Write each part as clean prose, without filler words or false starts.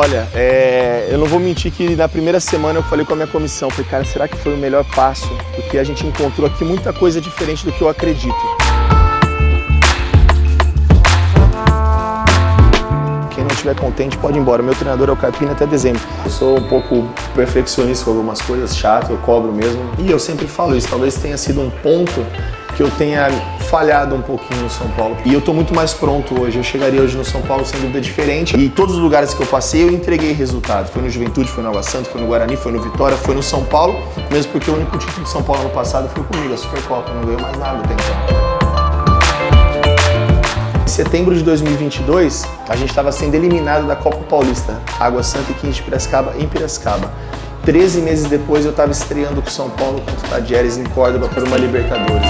Olha, eu não vou mentir que na primeira semana eu falei com a minha comissão, falei, cara, será que foi o melhor passo? Porque a gente encontrou aqui muita coisa diferente do que eu acredito. Quem não estiver contente pode ir embora. Meu treinador é o Carpini até dezembro. Eu sou um pouco perfeccionista com algumas coisas, chato, eu cobro mesmo. E eu sempre falo isso, talvez tenha sido um ponto que eu tenha falhado um pouquinho no São Paulo. E eu tô muito mais pronto hoje. Eu chegaria hoje no São Paulo sem dúvida diferente. E todos os lugares que eu passei, eu entreguei resultado. Foi no Juventude, foi no Água Santa, foi no Guarani, foi no Vitória, foi no São Paulo. Mesmo porque o único título de São Paulo ano passado foi comigo, a Supercopa. Não ganhou mais nada até então. Em setembro de 2022, a gente estava sendo eliminado da Copa Paulista, Água Santa e 15 de Piracicaba, em Piracicaba. 13 meses depois, eu estava estreando com o São Paulo contra o Tadieres em Córdoba por uma Libertadores.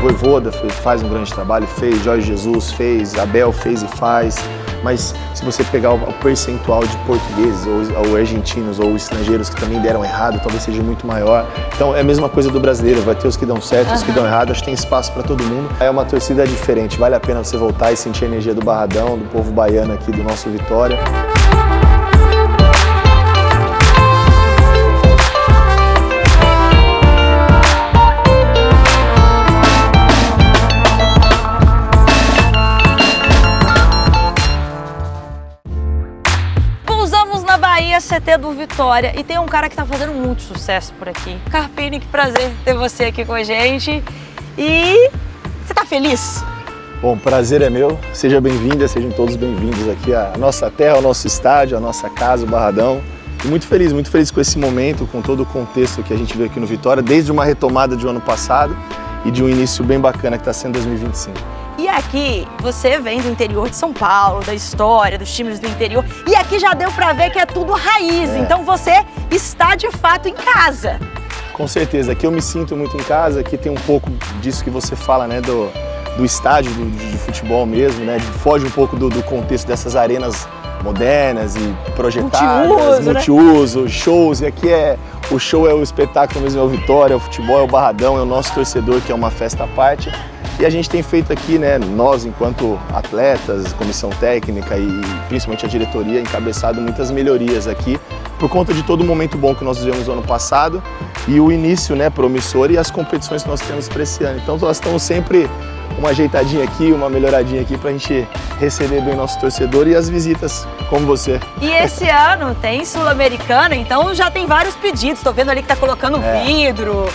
Voivoda faz um grande trabalho, fez, Jorge Jesus fez, Abel fez e faz, mas se você pegar o percentual de portugueses ou argentinos ou estrangeiros que também deram errado, talvez seja muito maior. Então é a mesma coisa do brasileiro, vai ter os que dão certo, os que dão errado, acho que tem espaço para todo mundo. É uma torcida diferente, vale a pena você voltar e sentir a energia do Barradão, do povo baiano aqui, do nosso Vitória. CT do Vitória e tem um cara que tá fazendo muito sucesso por aqui. Carpini, que prazer ter você aqui com a gente. E você tá feliz? Bom, prazer é meu. Seja bem-vinda, sejam todos bem-vindos aqui à nossa terra, ao nosso estádio, à nossa casa, o Barradão. E muito feliz com esse momento, com todo o contexto que a gente vê aqui no Vitória, desde uma retomada de um ano passado e de um início bem bacana que está sendo 2025. E aqui, você vem do interior de São Paulo, da história, dos times do interior, e aqui já deu pra ver que é tudo raiz, então você está de fato em casa. Com certeza, aqui eu me sinto muito em casa, aqui tem um pouco disso que você fala, né, do estádio, de futebol mesmo, né, foge um pouco do contexto dessas arenas modernas e projetadas, multiuso, né? Shows, e aqui o show é o espetáculo mesmo, é o Vitória, é o futebol, é o Barradão, é o nosso torcedor, que é uma festa à parte. E a gente tem feito aqui, né, nós enquanto atletas, comissão técnica e principalmente a diretoria, encabeçado muitas melhorias aqui, por conta de todo o momento bom que nós vivemos no ano passado e o início, né, promissor e as competições que nós temos para esse ano. Então nós estamos sempre uma ajeitadinha aqui, uma melhoradinha aqui para a gente receber bem o nosso torcedor e as visitas como você. E esse ano tem Sul-Americana, então já tem vários pedidos, estou vendo ali que está colocando vidro.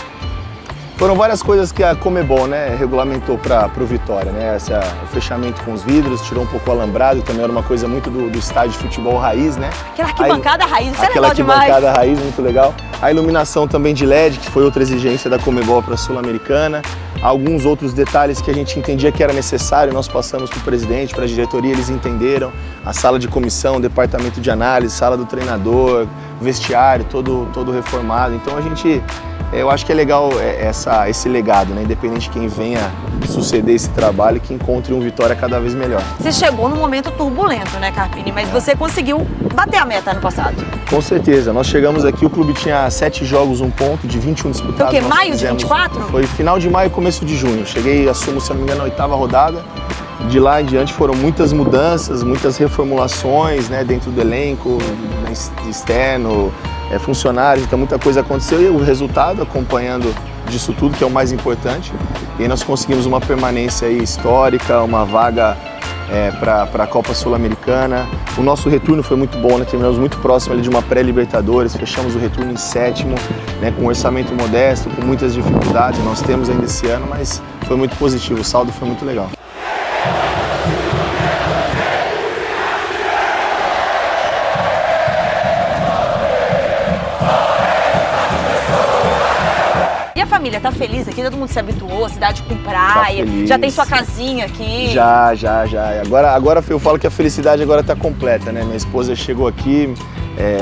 Foram várias coisas que a Comebol, né, regulamentou para o Vitória, né, o fechamento com os vidros, tirou um pouco o alambrado, também era uma coisa muito do estádio de futebol raiz, né. Aquela arquibancada raiz, isso é legal demais. Aquela arquibancada raiz, muito legal. A iluminação também de LED, que foi outra exigência da Comebol para a Sul-Americana. Alguns outros detalhes que a gente entendia que era necessário, nós passamos para o presidente, para a diretoria, eles entenderam. A sala de comissão, departamento de análise, sala do treinador, vestiário, todo reformado. Então eu acho que é legal esse legado, né? Independente de quem venha suceder esse trabalho, que encontre um Vitória cada vez melhor. Você chegou num momento turbulento, né, Carpini? Mas você conseguiu bater a meta ano passado. Com certeza. Nós chegamos aqui, o clube tinha 7 jogos, 1 ponto, de 21 disputados. Foi o quê? Maio de 24? Foi final de maio, começo de junho. Cheguei, assumo, se não me engano, a 8ª rodada. De lá em diante foram muitas mudanças, muitas reformulações, né, dentro do elenco, externo, funcionários, então muita coisa aconteceu e o resultado acompanhando disso tudo, que é o mais importante. E aí nós conseguimos uma permanência aí histórica, uma vaga para a Copa Sul-Americana. O nosso retorno foi muito bom, né? Terminamos muito próximo ali de uma pré-Libertadores, fechamos o retorno em 7º, né? Com um orçamento modesto, com muitas dificuldades, nós temos ainda esse ano, mas foi muito positivo, o saldo foi muito legal. Família, tá feliz aqui? Todo mundo se habituou, cidade com praia, tá já tem sua casinha aqui? Já. Agora eu falo que a felicidade agora tá completa, né? Minha esposa chegou aqui,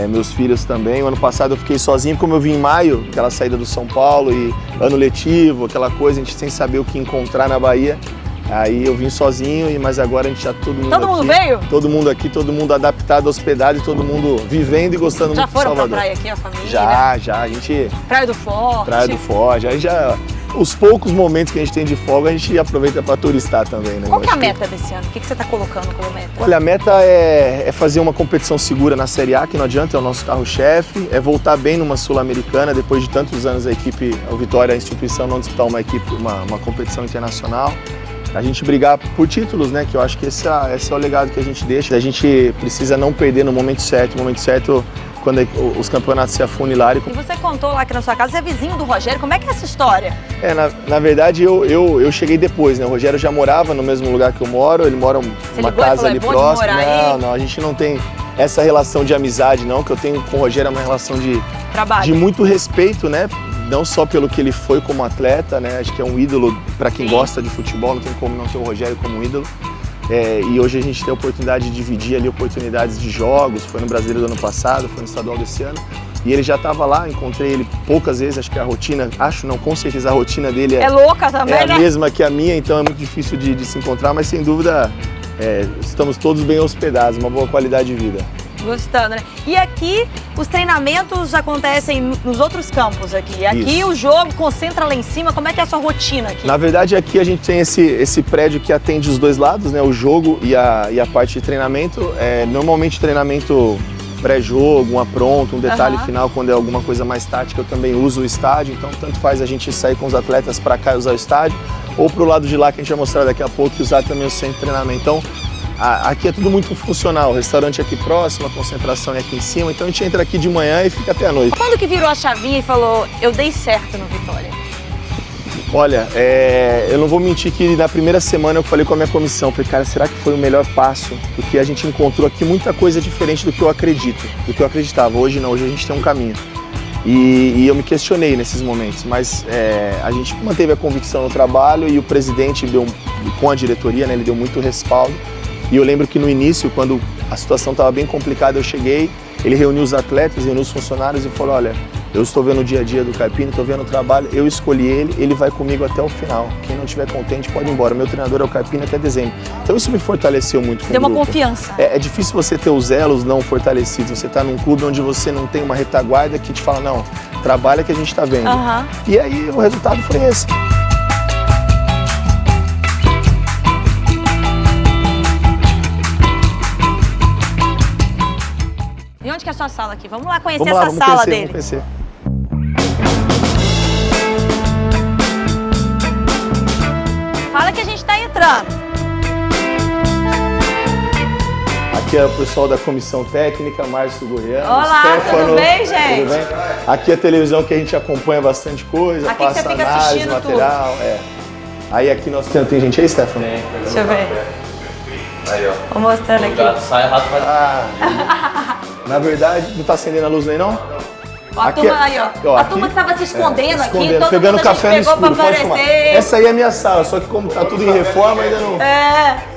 meus filhos também. O ano passado eu fiquei sozinho, como eu vim em maio, aquela saída do São Paulo e ano letivo, aquela coisa, a gente sem saber o que encontrar na Bahia. Aí eu vim sozinho, mas agora a gente já todo mundo veio? Todo mundo aqui, todo mundo adaptado, hospedado e todo mundo vivendo e gostando muito de Salvador. Já foram pra praia aqui, a família? Já, a gente... Praia do Forte. Praia do Forte, aí já os poucos momentos que a gente tem de folga, a gente aproveita para turistar também, né? Qual que é a meta desse ano? O que você está colocando como meta? Olha, a meta é fazer uma competição segura na Série A, que não adianta, é o nosso carro-chefe, é voltar bem numa Sul-Americana, depois de tantos anos o Vitória, a instituição, não disputar uma competição internacional. A gente brigar por títulos, né? Que eu acho que esse é o legado que a gente deixa. A gente precisa não perder no momento certo. Quando os campeonatos se afunilarem. E você contou lá que na sua casa você é vizinho do Rogério, como é que é essa história? Na verdade eu cheguei depois, né? O Rogério já morava no mesmo lugar que eu moro, ele mora uma casa ali próxima. Não, a gente não tem essa relação de amizade, não, que eu tenho com o Rogério é uma relação de muito respeito, né? Não só pelo que ele foi como atleta, né? Acho que é um ídolo para quem gosta de futebol, não tem como não ter o Rogério como ídolo. E hoje a gente tem a oportunidade de dividir ali oportunidades de jogos, foi no Brasileiro do ano passado, foi no Estadual desse ano, e ele já estava lá, encontrei ele poucas vezes, acho que a rotina, com certeza a rotina dele é louca também, a mesma que a minha, então é muito difícil de se encontrar, mas sem dúvida estamos todos bem hospedados, uma boa qualidade de vida. Gostando, né? E aqui os treinamentos acontecem nos outros campos aqui. Aqui o jogo concentra lá em cima. Como é que é a sua rotina aqui? Na verdade, aqui a gente tem esse prédio que atende os dois lados, né? O jogo e a parte de treinamento. Normalmente treinamento pré-jogo, um apronto, um detalhe final, quando é alguma coisa mais tática, eu também uso o estádio. Então, tanto faz a gente sair com os atletas para cá e usar o estádio, ou pro lado de lá, que a gente vai mostrar daqui a pouco, e usar também o centro de treinamento. Então, aqui é tudo muito funcional, o restaurante é aqui próximo, a concentração é aqui em cima, então a gente entra aqui de manhã e fica até a noite. Quando que virou a chavinha e falou, eu dei certo no Vitória? Olha, eu não vou mentir que na primeira semana eu falei com a minha comissão, falei, cara, será que foi o melhor passo? Porque a gente encontrou aqui muita coisa diferente do que eu acreditava. Hoje não, hoje a gente tem um caminho. E eu me questionei nesses momentos, mas a gente manteve a convicção no trabalho e o presidente com a diretoria, né, ele deu muito respaldo. E eu lembro que no início, quando a situação estava bem complicada, eu cheguei, ele reuniu os atletas, reuniu os funcionários e falou, olha, eu estou vendo o dia a dia do Carpini, estou vendo o trabalho, eu escolhi ele vai comigo até o final. Quem não estiver contente pode ir embora. Meu treinador é o Carpini até dezembro. Então isso me fortaleceu muito. Deu uma confiança. É difícil você ter os elos não fortalecidos. Você está num clube onde você não tem uma retaguarda que te fala, não, trabalha que a gente está vendo. E aí o resultado foi esse. E onde que é a sua sala aqui? Vamos lá conhecer essa sala dele. Vamos conhecer. Fala que a gente está entrando. Aqui é o pessoal da comissão técnica, Márcio Goiano, Olá, Stefano, tudo bem, gente? Tudo bem? Aqui é a televisão que a gente acompanha bastante coisa, aqui passa você fica análise, material. Aí aqui nós temos... Tem gente aí, Stefano? Deixa eu ver. Aí, ó. Vou mostrando aqui. Sai errado, faz... Na verdade, não tá acendendo a luz aí, não? Ó, a turma aí, ó. A turma que tava se escondendo aqui, todo pegando mundo café no escuro, pegou pra aparecer. Essa aí é a minha sala, só que como tá tudo em reforma, ainda não...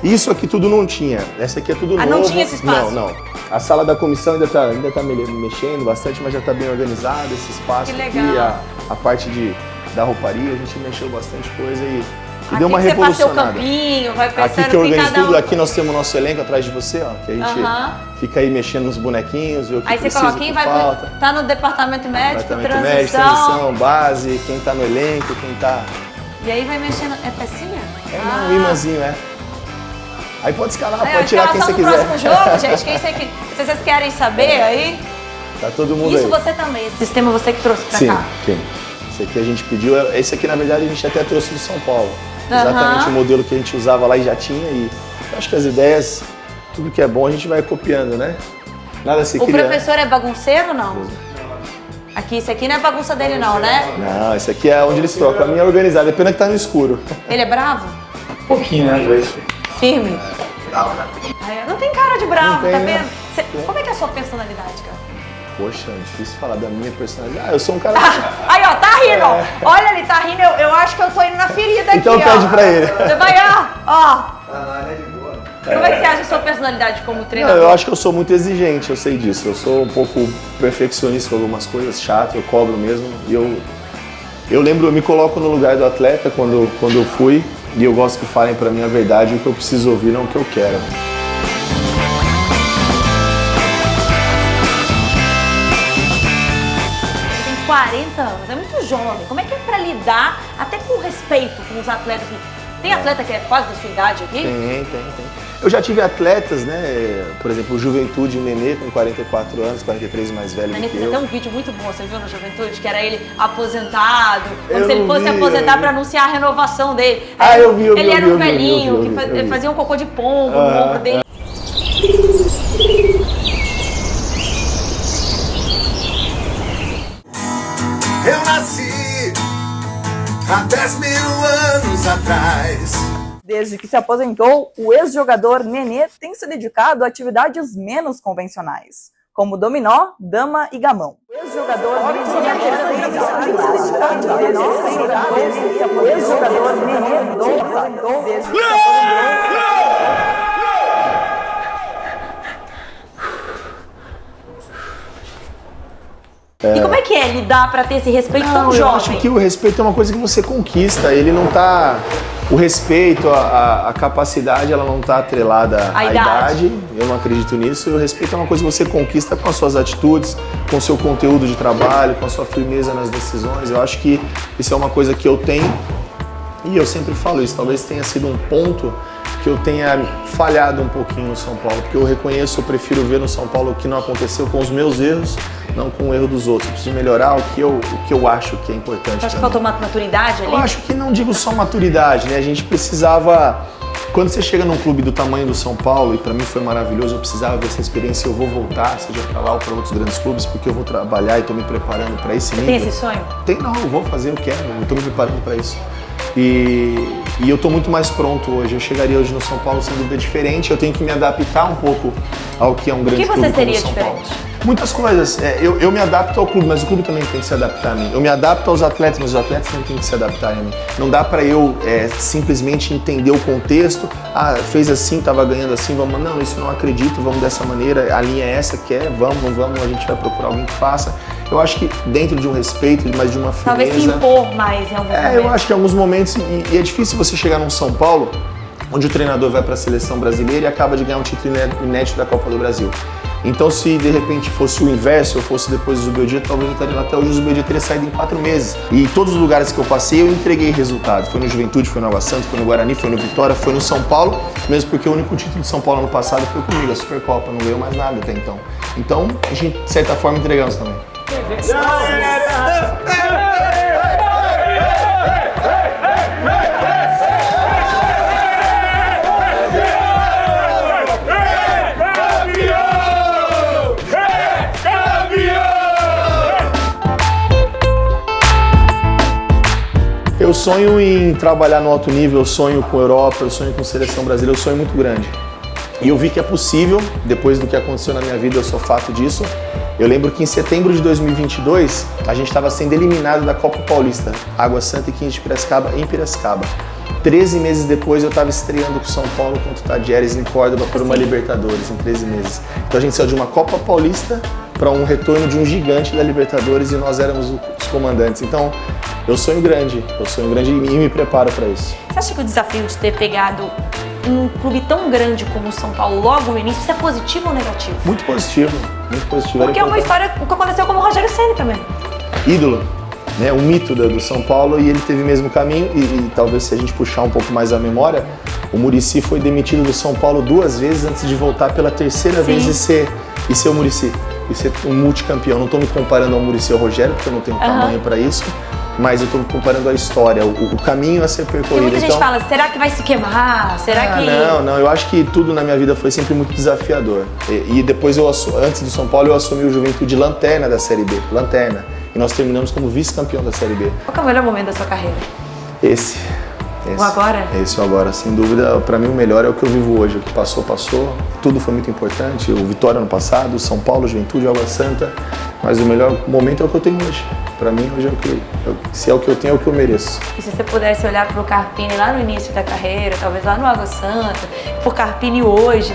Isso aqui tudo não tinha. Essa aqui é tudo novo. Não tinha esse espaço? Não. A sala da comissão ainda tá mexendo bastante, mas já tá bem organizada, esse espaço que aqui, legal. a parte da rouparia, a gente mexeu bastante coisa e aqui deu uma você revolucionada. Faz seu campinho, vai pensando aqui que eu organizo cada um... tudo, aqui nós temos o nosso elenco atrás de você, ó, que a gente fica aí mexendo nos bonequinhos, vê o que aí precisa, você coloca quem vai falta. Tá no departamento médico, transição, base, quem tá no elenco, quem tá... E aí vai mexendo, é pecinha? Um imãzinho, Aí pode escalar, pode tirar quem você quiser. No próximo jogo, gente, se vocês querem saber aí... Tá todo mundo Isso aí. você também, esse sistema você que trouxe pra cá. Sim. Esse aqui a gente pediu, esse aqui na verdade a gente até trouxe do São Paulo. Exatamente o modelo que a gente usava lá e já tinha, e acho que as ideias, tudo que é bom a gente vai copiando, né? Nada se cria. O professor é bagunceiro ou não? Aqui, esse aqui não é bagunça dele não, né? Não, esse aqui é onde eles trocam. A minha é organizada, é pena que tá no escuro. Ele é bravo? Um pouquinho, né, às vezes. Firme? Não tem cara de bravo, tem, tá né? vendo? Como é que é a sua personalidade, cara? Poxa, é difícil falar da minha personalidade. Eu sou um cara... Aí, ó, tá rindo, ó. Olha, ele tá rindo, eu acho que eu tô indo na ferida aqui, então ó. pede pra ele. Você vai, ó. Como é que você acha a sua personalidade como treinador? Eu acho que eu sou muito exigente, eu sei disso. Eu sou um pouco perfeccionista com algumas coisas, chato, eu cobro mesmo. E eu lembro, eu me coloco no lugar do atleta quando eu fui, e eu gosto que falem pra mim a verdade, o que eu preciso ouvir, não o que eu quero. 40 anos, é muito jovem. Como é que é pra lidar até com respeito com os atletas? Tem atleta que é quase da sua idade aqui? Tem. Eu já tive atletas, né? Por exemplo, o Juventude, o Nenê, com 44 anos, 43 mais velho do que Fez eu. até um vídeo muito bom, você viu no Juventude? Que era ele aposentado, como Eu se ele não fosse vi, aposentar eu pra vi. anunciar a renovação dele. Ah, eu vi. Ele era um eu vi, velhinho eu vi. que fazia um cocô de pombo no ombro dele. Eu nasci há 10 mil anos atrás. Desde que se aposentou, o ex-jogador Nenê tem se dedicado a atividades menos convencionais, como dominó, dama e gamão. O ex-jogador E como é que é lidar pra ter esse respeito tão Não, eu jovem? acho que o respeito é uma coisa que você conquista, ele não tá... O respeito, a capacidade, ela não tá atrelada à idade, eu não acredito nisso. E o respeito é uma coisa que você conquista com as suas atitudes, com o seu conteúdo de trabalho, com a sua firmeza nas decisões. Eu acho que isso é uma coisa que eu tenho e eu sempre falo isso. Talvez tenha sido um ponto que eu tenha falhado um pouquinho no São Paulo, porque eu reconheço, eu prefiro ver no São Paulo o que não aconteceu com os meus erros, não com o erro dos outros. Eu preciso melhorar o que eu acho que é importante. Você acha que faltou maturidade ali? Eu acho que não digo só maturidade, né? A gente precisava... Quando você chega num clube do tamanho do São Paulo, e pra mim foi maravilhoso, eu precisava ver essa experiência, eu vou voltar, seja pra lá ou pra outros grandes clubes, porque eu vou trabalhar e tô me preparando pra esse nível. Tem esse sonho? Não, eu vou fazer, eu quero, eu tô me preparando pra isso. E eu tô muito mais pronto hoje. Eu chegaria hoje no São Paulo sem dúvida diferente. Eu tenho que me adaptar um pouco ao que é um grande clube como São Paulo. O que você seria diferente? Muitas coisas. Eu me adapto ao clube, mas o clube também tem que se adaptar a mim. Eu me adapto aos atletas, mas os atletas também têm que se adaptar a mim. Não dá pra eu simplesmente entender o contexto. Ah, fez assim, tava ganhando assim, vamos. Não, isso eu não acredito, vamos dessa maneira. A linha é essa, vamos, a gente vai procurar alguém que faça. Eu acho que dentro de um respeito, mas de uma firmeza... Talvez se impor mais em alguns momentos. Eu acho que em alguns momentos, e é difícil você chegar num São Paulo, onde o treinador vai para a seleção brasileira e acaba de ganhar um título inédito da Copa do Brasil. Então, se de repente fosse o inverso, ou fosse depois do Zubeldia, talvez eu estaria lá até hoje, o Zubeldia teria saído em 4 meses. E em todos os lugares que eu passei, eu entreguei resultados. Foi no Juventude, foi no Água Santa, foi no Guarani, foi no Vitória, foi no São Paulo, mesmo porque o único título de São Paulo ano passado foi comigo, a Supercopa, não ganhou mais nada até então. Então, a gente, de certa forma, entregamos também. Eu sonho em trabalhar no alto nível, eu sonho com a Europa, eu sonho com a seleção brasileira, eu sonho muito grande. E eu vi que é possível, depois do que aconteceu na minha vida, eu sou fato disso. Eu lembro que em setembro de 2022, a gente estava sendo eliminado da Copa Paulista, Água Santa e 15 de Piracicaba, em Piracicaba. 13 meses depois, eu estava estreando com o São Paulo contra o Tadieres em Córdoba por uma Libertadores, em 13 meses. Então a gente saiu de uma Copa Paulista para um retorno de um gigante da Libertadores e nós éramos os comandantes. Então, eu sonho grande e me preparo para isso. Você acha que o desafio de ter pegado um clube tão grande como o São Paulo logo no início, isso é positivo ou negativo? Muito positivo, muito positivo. Porque é uma história que aconteceu com o Rogério Ceni também. Ídolo, né? Um mito do São Paulo, e ele teve o mesmo caminho e talvez se a gente puxar um pouco mais a memória, o Muricy foi demitido do São Paulo 2 vezes antes de voltar pela terceira vez e ser o Muricy, e ser um multicampeão. Não estou me comparando ao Muricy ou ao Rogério, porque eu não tenho tamanho para isso. Mas eu estou comparando a história, o caminho a ser percorrido. E muita gente fala, será que vai se queimar? Será que... Não, eu acho que tudo na minha vida foi sempre muito desafiador. E depois, antes do São Paulo, eu assumi o Juventude lanterna da Série B, lanterna. E nós terminamos como vice-campeão da Série B. Qual que é o melhor momento da sua carreira? Esse. O agora? Esse o agora, sem dúvida, para mim o melhor é o que eu vivo hoje. O que passou, passou. Tudo foi muito importante. O Vitória no passado, o São Paulo, Juventude, Água Santa. Mas o melhor momento é o que eu tenho hoje. Para mim, hoje é o que se é o que eu tenho, é o que eu mereço. E se você pudesse olhar pro Carpini lá no início da carreira, talvez lá no Água Santa, pro Carpini hoje,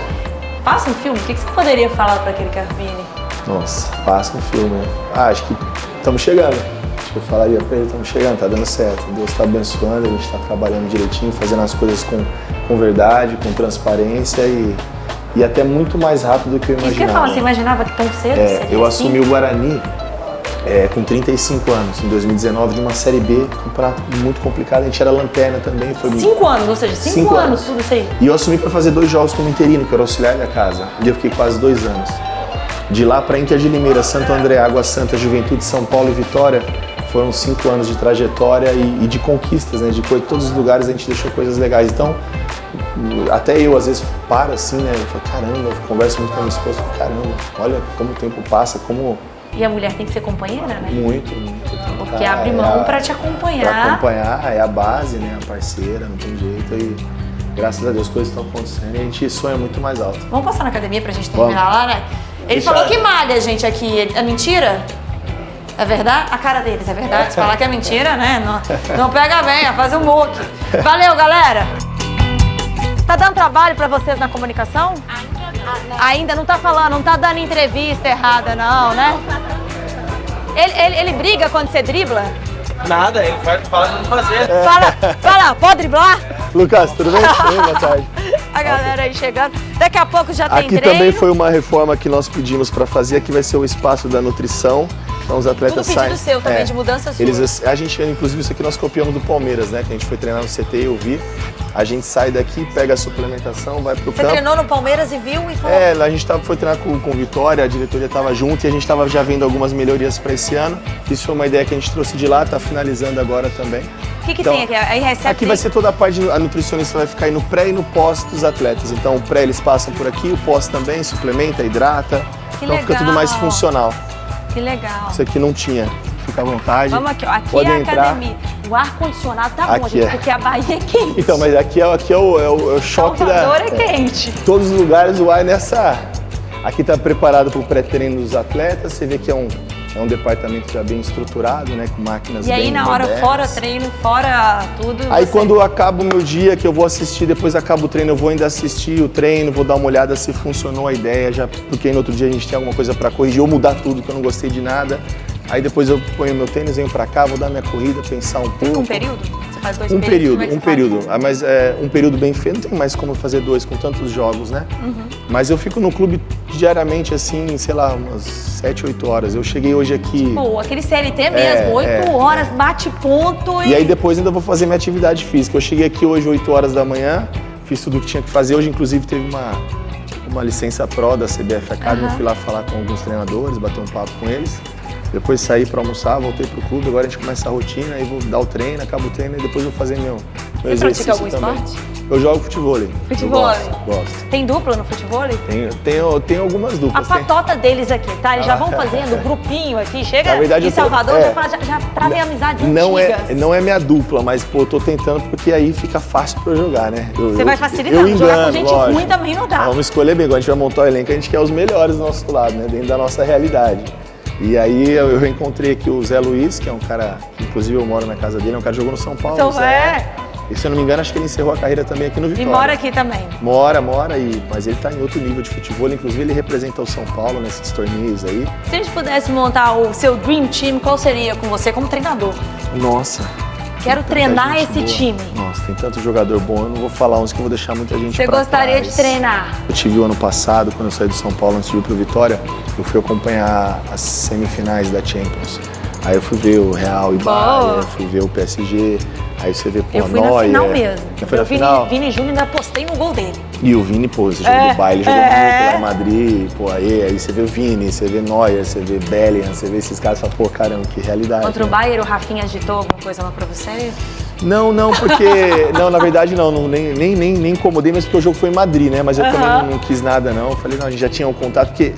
passa um filme, o que você poderia falar para aquele Carpini? Nossa, passa um filme, né? Acho que estamos chegando. Acho que eu falaria para ele, estamos chegando, tá dando certo. Deus está abençoando, a gente está trabalhando direitinho, fazendo as coisas com verdade, com transparência e até muito mais rápido do que eu imaginava. Isso que eu falo, você imaginava que tão cedo? Eu assumi o Guarani com 35 anos, em 2019, de uma Série B, campeonato muito complicado. A gente era lanterna também. Foi 5 anos, ou seja, 5 anos, tudo isso aí. E eu assumi para fazer 2 jogos como interino, que era auxiliar da casa. E eu fiquei quase 2 anos. De lá para Inter de Limeira, Santo André, Água Santa, Juventude, São Paulo e Vitória, foram 5 anos de trajetória e de conquistas, né? De todos os lugares a gente deixou coisas legais. Então, até eu às vezes paro assim, né? Eu falo, caramba, eu converso muito com a minha esposa, eu falo, caramba, olha como o tempo passa, como... E a mulher tem que ser companheira, né? Muito. Porque abre mão pra te acompanhar. Pra acompanhar, é a base, né? A parceira, não tem jeito. E graças a Deus coisas estão acontecendo e a gente sonha muito mais alto. Vamos passar na academia pra gente terminar lá, né? Ele falou que malha, gente, aqui. É mentira? É verdade? A cara deles, é verdade? Se falar que é mentira, né? Não pega bem, vai fazer um muque. Valeu, galera! Tá dando trabalho pra vocês na comunicação? Ainda não tá falando, não tá dando entrevista errada, não, né? Ele briga quando você dribla? Nada, ele fala de não fazer. Fala, pode driblar? Lucas, tudo bem? Boa tarde. A galera aí chegando. Daqui a pouco já tem Aqui treino. também foi uma reforma que nós pedimos para fazer. Aqui vai ser o espaço da nutrição. Então os atletas Tudo pedido seu também, de mudança sua. A gente, inclusive, isso aqui nós copiamos do Palmeiras, né? Que a gente foi treinar no CT e eu vi. A gente sai daqui, pega a suplementação, vai pro campo. Você treinou no Palmeiras e viu e falou? A gente foi treinar com Vitória, a diretoria estava junto e a gente estava já vendo algumas melhorias para esse ano. Isso foi uma ideia que a gente trouxe de lá, está finalizando agora também. O que tem aqui? Aí recebe aqui vai ser toda a parte, a nutricionista vai ficar aí no pré e no pós dos atletas. Então o pré eles passam por aqui, o pós também, suplementa, hidrata. Que então legal. fica tudo mais funcional. Que legal. Isso aqui não tinha. Fica à vontade. Vamos aqui, ó. Aqui pode é a entrar. academia. O ar-condicionado tá bom, Aqui gente, é. porque a Bahia é quente. Então, mas aqui é o choque Salvador da... é quente. Todos os lugares o ar é nessa... Aqui está preparado para o pré-treino dos atletas. Você vê que é um departamento já bem estruturado, né? Com máquinas bem E aí na hora, modernas. fora treino, fora tudo... Aí quando acaba o meu dia, que eu vou assistir, depois acaba o treino, eu vou ainda assistir o treino, vou dar uma olhada se funcionou a ideia, já, porque no outro dia a gente tem alguma coisa para corrigir ou mudar tudo, que eu não gostei de nada. Aí depois eu ponho meu tênis, venho pra cá, vou dar minha corrida, pensar um pouco. Um período? Você faz 2 Um períodos? período, um período. Mas um período bem feio, não tem mais como fazer 2 com tantos jogos, né? Uhum. Mas eu fico no clube diariamente, assim, sei lá, umas 7, 8 horas. Eu cheguei hoje aqui... Pô, aquele CLT mesmo, 8 horas, bate ponto E aí depois ainda vou fazer minha atividade física. Eu cheguei aqui hoje 8 horas da manhã, fiz tudo o que tinha que fazer. Hoje, inclusive, teve uma licença pro da CBF Academy. Eu fui lá falar com alguns treinadores, bater um papo com eles. Depois saí para almoçar, voltei pro clube, agora a gente começa a rotina, aí vou dar o treino, acabo o treino e depois vou fazer meu exercício pratica algum também. esporte? Eu jogo futebol. Futebol? Gosto. Tem dupla no futebol? Tenho algumas A duplas. patota deles aqui, tá? Eles já vão fazendo grupinho aqui, chega Na verdade, em eu tô- Salvador, já trazem amizades antigas. Não é minha dupla, mas pô, eu tô tentando porque aí fica fácil pra eu jogar, né? Você vai facilitando, eu jogar com engano, gente lógico. ruim também não dá. Vamos escolher bem, quando a gente vai montar o elenco, a gente quer os melhores do nosso lado, né? Dentro da nossa realidade. E aí eu reencontrei aqui o Zé Luiz, que é um cara, que inclusive eu moro na casa dele, é um cara que jogou no São Paulo. Então, Zé. E se eu não me engano, acho que ele encerrou a carreira também aqui no E Vitória. mora aqui também. Mora, mas ele tá em outro nível de futebol, inclusive ele representa o São Paulo nesses torneios aí. Se a gente pudesse montar o seu Dream Team, qual seria com você como treinador? Nossa. Quero treinar Tanta gente esse boa. time. Nossa, tem tanto jogador bom, eu não vou falar uns que eu vou deixar muita gente Você pra gostaria trás. de treinar? Eu tive o ano passado, quando eu saí do São Paulo, antes de ir pro Vitória, eu fui acompanhar as semifinais da Champions. Aí eu fui ver o Real e Bayern, fui ver o PSG, aí você vê, pô, Eu fui na Neuer. final mesmo. Você foi na final? Vini Júnior, ainda postei no gol dele. E o Vini, pô, você jogou no Bayern, jogou muito lá em Madrid, pô, aí você vê o Vini, você vê Neuer, você vê Bellingham, você vê esses caras e fala, pô, caramba, que realidade. Contra o né? Bayern, o Rafinha agitou alguma coisa lá pra você? Não, porque... não, na verdade não, nem incomodei, mas porque o jogo foi em Madrid, né? Mas eu também não quis nada, não. Eu falei, não, a gente já tinha um contato, porque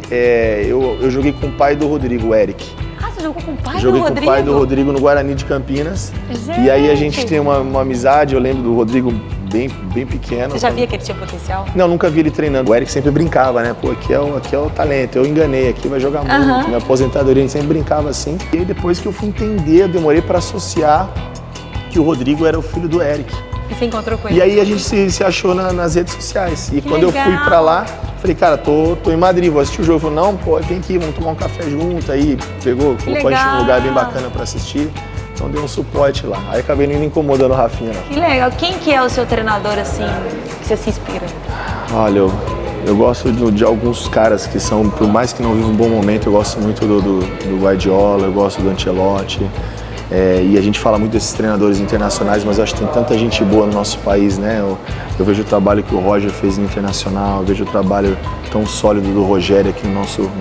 eu joguei com o pai do Rodrigo, o Eric. Ah, você jogou com o pai Joguei do com Rodrigo? o pai do Rodrigo no Guarani de Campinas. Gente. E aí a gente tem uma amizade, eu lembro do Rodrigo bem pequeno. Você já via que ele tinha potencial? Não, nunca vi ele treinando. O Eric sempre brincava, né? Pô, aqui é o talento, eu enganei, aqui vai jogar muito. Minha aposentadoria, a gente sempre brincava assim. E aí depois que eu fui entender, eu demorei pra associar que o Rodrigo era o filho do Eric. E você encontrou com ele? E aí a gente se achou nas redes sociais. E Que quando legal. eu fui pra lá, falei, cara, tô em Madrid, vou assistir o jogo. Falei, não, pô, vem aqui, vamos tomar um café junto. Aí colocou a gente num lugar bem bacana pra assistir. Então deu um suporte lá. Aí acabei nem me incomodando o Rafinha, não. Que legal. Quem que é o seu treinador, assim, que você se inspira? Olha, Eu gosto de alguns caras que são, por mais que não vivam um bom momento, eu gosto muito do Guardiola, eu gosto do Ancelotti. E a gente fala muito desses treinadores internacionais, mas eu acho que tem tanta gente boa no nosso país, né? Eu vejo o trabalho que o Roger fez no Internacional, eu vejo o trabalho tão sólido do Rogério aqui no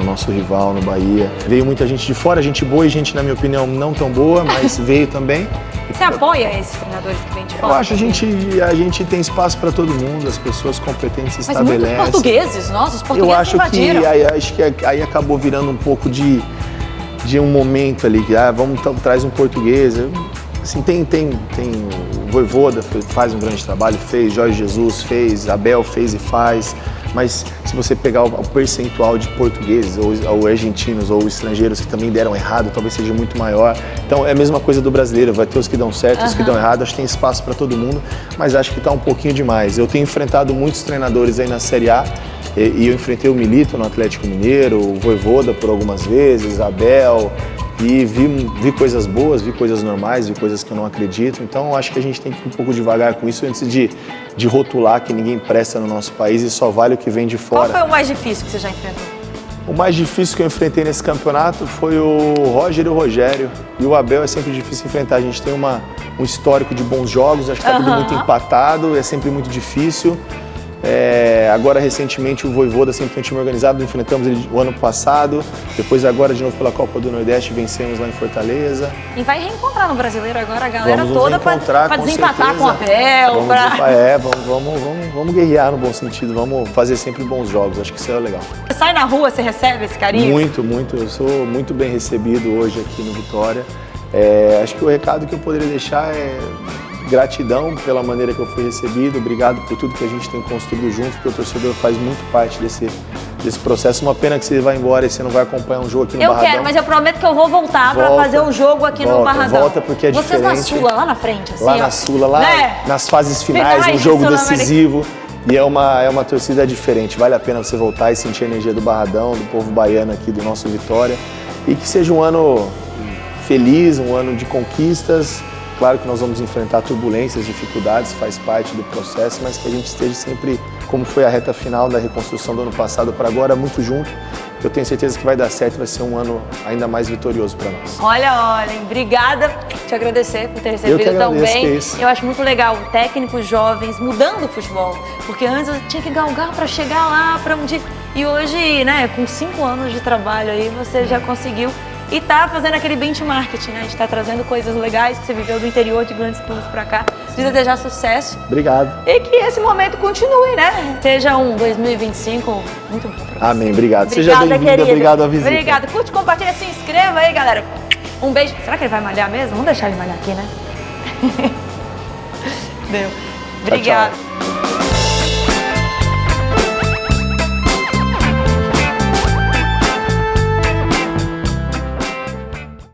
nosso rival, no Bahia. Veio muita gente de fora, gente boa e gente, na minha opinião, não tão boa, mas veio também. Você apoia esses treinadores que vêm de fora? Eu acho que a gente tem espaço para todo mundo, as pessoas competentes se estabelecem. Mas muitos portugueses, nossa, os portugueses eu acho invadiram. acho que aí acabou virando um pouco de um momento ali, que traz um português. Assim, tem o Vojvoda faz um grande trabalho, fez, Jorge Jesus fez, Abel fez e faz, mas se você pegar o percentual de portugueses ou argentinos ou estrangeiros que também deram errado, talvez seja muito maior. Então é a mesma coisa do brasileiro, vai ter os que dão certo, os que dão errado, acho que tem espaço para todo mundo, mas acho que está um pouquinho demais. Eu tenho enfrentado muitos treinadores aí na Série A, e eu enfrentei o Milito no Atlético Mineiro, o Vojvoda por algumas vezes, Abel, e vi coisas boas, vi coisas normais, vi coisas que eu não acredito. Então acho que a gente tem que ir um pouco devagar com isso antes de rotular que ninguém presta no nosso país e só vale o que vem de fora. Qual foi o mais difícil que você já enfrentou? O mais difícil que eu enfrentei nesse campeonato foi o Roger e o Rogério. E o Abel é sempre difícil enfrentar. A gente tem um histórico de bons jogos, acho que está tudo muito empatado, é sempre muito difícil. Agora, recentemente, o Vojvoda sempre tem um time organizado, enfrentamos ele o ano passado, depois agora de novo pela Copa do Nordeste, vencemos lá em Fortaleza. E vai reencontrar no Brasileiro agora a galera Vamos toda para desempatar certeza. com o Abel. Vamos guerrear no bom sentido, vamos fazer sempre bons jogos, acho que isso é legal. Você sai na rua, você recebe esse carinho? Muito, eu sou muito bem recebido hoje aqui no Vitória. Acho que o recado que eu poderia deixar é gratidão pela maneira que eu fui recebido, obrigado por tudo que a gente tem construído junto, porque o torcedor faz muito parte desse processo. Uma pena que você vai embora e você não vai acompanhar um jogo aqui no Barradão. Eu quero, mas eu prometo que eu vou voltar para fazer um jogo aqui no Barradão. Volta porque é diferente. Vocês na Sula, lá na frente, assim, lá na Sula, lá nas fases finais, um jogo decisivo. E é uma torcida diferente, vale a pena você voltar e sentir a energia do Barradão, do povo baiano aqui, do nosso Vitória. E que seja um ano feliz, um ano de conquistas. Claro que nós vamos enfrentar turbulências, dificuldades, faz parte do processo, mas que a gente esteja sempre, como foi a reta final da reconstrução do ano passado para agora, muito junto. Eu tenho certeza que vai dar certo, vai ser um ano ainda mais vitorioso para nós. Olha, obrigada, te agradecer por ter recebido tão bem. Eu acho muito legal técnicos jovens mudando o futebol, porque antes eu tinha que galgar para chegar lá, para onde... E hoje, né, com 5 anos de trabalho aí, você já conseguiu. E tá fazendo aquele benchmarking, né? A gente tá trazendo coisas legais que você viveu do interior de grandes clubes pra cá. Te desejar sucesso. Obrigado. E que esse momento continue, né? Seja um 2025 muito bom pra você. Amém, obrigado. Obrigada, seja bem-vindo, obrigado a visita. Obrigada. Curte, compartilha, se inscreva aí, galera. Um beijo. Será que ele vai malhar mesmo? Vamos deixar ele malhar aqui, né? Deu. Obrigada. Tchau, tchau.